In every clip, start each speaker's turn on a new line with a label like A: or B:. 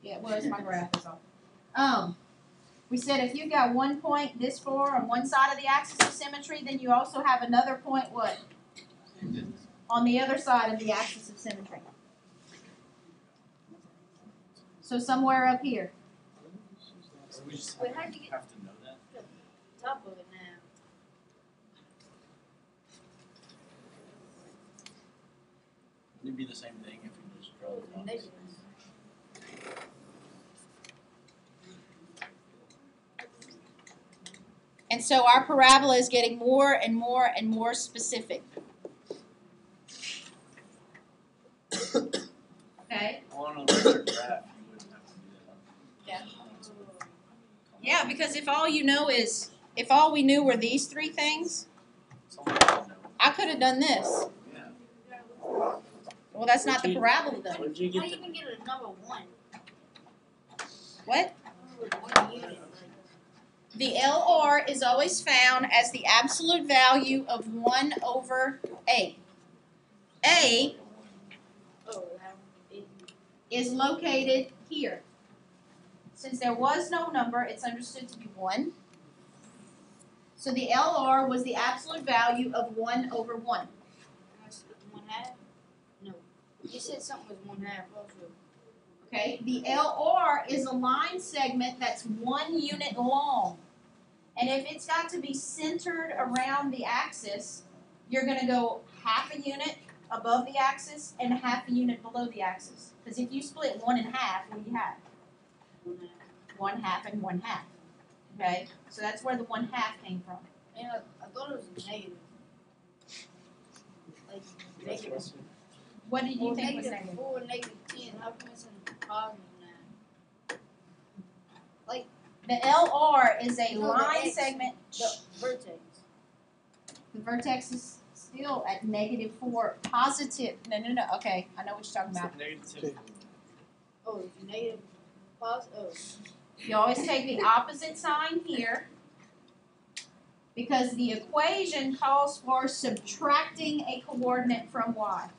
A: Yeah, where's my graph is off. We said if you got one point this far on one side of the axis of symmetry, then you also have another point what? On the other side of the axis of symmetry. So somewhere up here.
B: Wait, how do you have to know that?
C: Top of it now.
B: Wouldn't it be the same thing if you just draw the lines?
A: And so our parabola is getting more and more and more specific. Okay?
B: On a regular graph, you wouldn't have to do that.
A: Yeah. Yeah, because if all you know is, if all we knew were these three things, I could have done this.
B: Yeah.
A: Well, that's not the parabola, though.
C: How do you even get a number 1?
A: What?
C: 1 unit.
A: The LR is always found as the absolute value of 1 over A. A is located here. Since there was no number, it's understood to be 1. So the LR was the absolute value of 1 over 1.
C: 1/2? No. You said something was 1/2 also.
A: Okay, the LR is a line segment that's 1 unit long. And if it's got to be centered around the axis, you're going to go half a unit above the axis and half a unit below the axis. Because if you split 1 in half, what do you have? 1 half and 1 half. Okay, so that's where the 1 half came from.
C: Yeah, I thought it was negative. Like negative.
A: What did you think was
C: negative
A: negative?
C: 4, negative 10. How come it's in positive now? Like
A: The LR is a
C: No, the
A: line
C: X.
A: segment.
C: the vertex.
A: The vertex is still at -4. Positive. No. Okay, I know what you're talking about.
B: Negative.
C: Oh, it's negative, positive. Oh.
A: You always take the opposite sign here because the equation calls for subtracting a coordinate from y.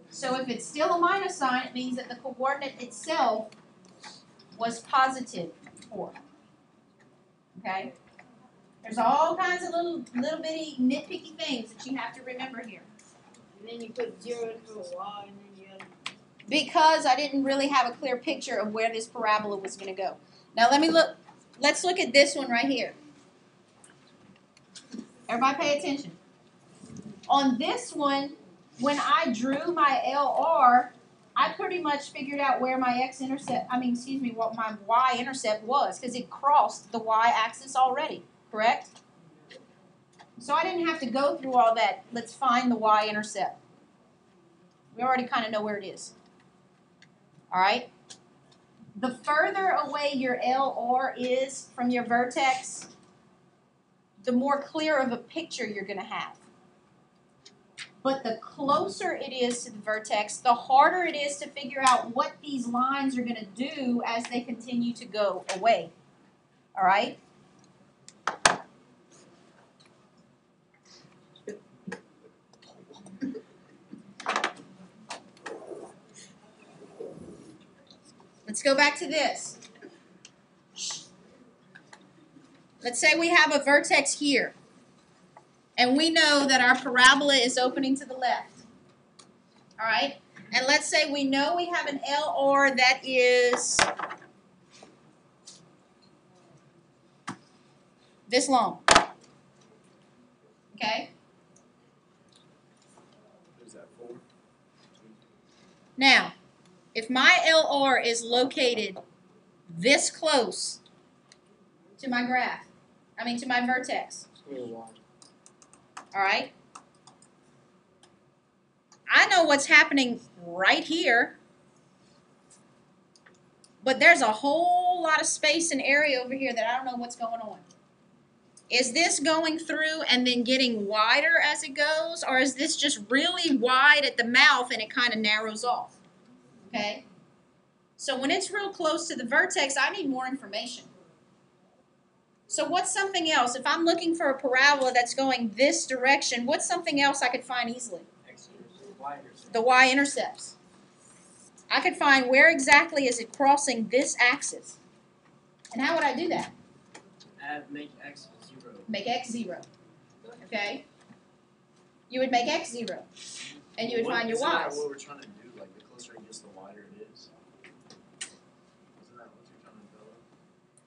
A: So if it's still a minus sign, it means that the coordinate itself was positive 4. Okay? There's all kinds of little bitty nitpicky things that you have to remember here.
C: And then you put 0 into a y, and then you add.
A: Because I didn't really have a clear picture of where this parabola was going to go. Now let's look at this one right here. Everybody pay attention. On this one, when I drew my LR, I pretty much figured out where my what my y-intercept was, because it crossed the y-axis already, correct? So I didn't have to go through all that, let's find the y-intercept. We already kind of know where it is. All right? The further away your LR is from your vertex, the more clear of a picture you're going to have. But the closer it is to the vertex, the harder it is to figure out what these lines are going to do as they continue to go away. All right? Let's go back to this. Let's say we have a vertex here. And we know that our parabola is opening to the left. All right? And let's say we know we have an LR that is this long. Okay?
B: Is that 4?
A: Now, if my LR is located this close to my graph, to my vertex, all right? I know what's happening right here, but there's a whole lot of space and area over here that I don't know what's going on. Is this going through and then getting wider as it goes, or is this just really wide at the mouth and it kind of narrows off? Okay? So when it's real close to the vertex, I need more information. So what's something else? If I'm looking for a parabola that's going this direction, what's something else I could find easily? The y-intercepts. I could find where exactly is it crossing this axis. And how would I do that?
B: Make x 0.
A: Make x 0. Okay? You would make x 0. And you would find your
B: Isn't that
A: y's.
B: what we're trying to do? Like, the closer it gets, the wider it is? Isn't that what you're trying to develop?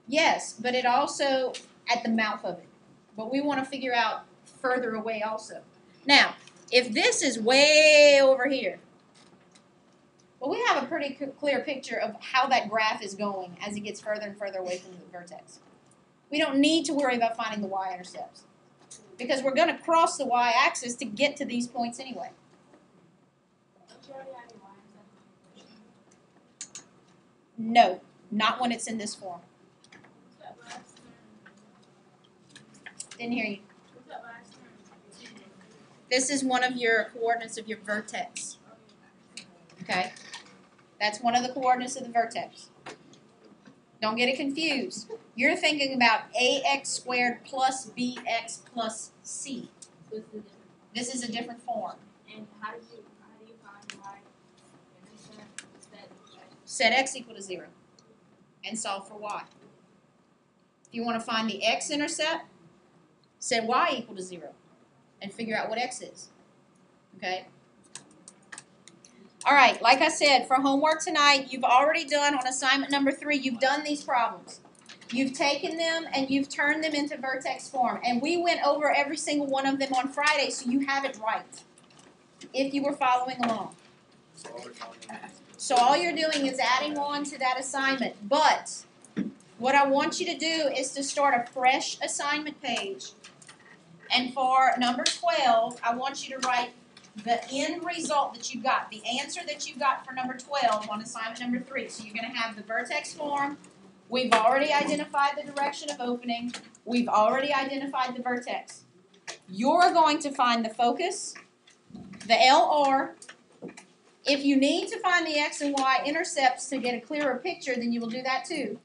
A: Yes, but it also at the mouth of it. But we want to figure out further away also. Now, if this is way over here, well, we have a pretty clear picture of how that graph is going as it gets further and further away from the vertex. We don't need to worry about finding the y-intercepts because we're going to cross the y-axis to get to these points anyway. No, not when it's in this form. Didn't hear you. This is one of your coordinates of your vertex. Okay? That's one of the coordinates of the vertex. Don't get it confused. You're thinking about ax squared plus bx plus c. This is a different form.
C: And how do you find y-intercept?
A: Set x equal to 0 and solve for y. If you want to find the x-intercept, set y equal to 0 and figure out what x is. Okay? All right, like I said, for homework tonight, you've already done on assignment number 3, you've done these problems. You've taken them and you've turned them into vertex form. And we went over every single one of them on Friday, so you have it right if you were following along. So all you're doing is adding on to that assignment. But what I want you to do is to start a fresh assignment page. And for number 12, I want you to write the end result that you got, the answer that you got for number 12 on assignment number 3. So you're going to have the vertex form. We've already identified the direction of opening. We've already identified the vertex. You're going to find the focus, the LR. If you need to find the x and y intercepts to get a clearer picture, then you will do that too.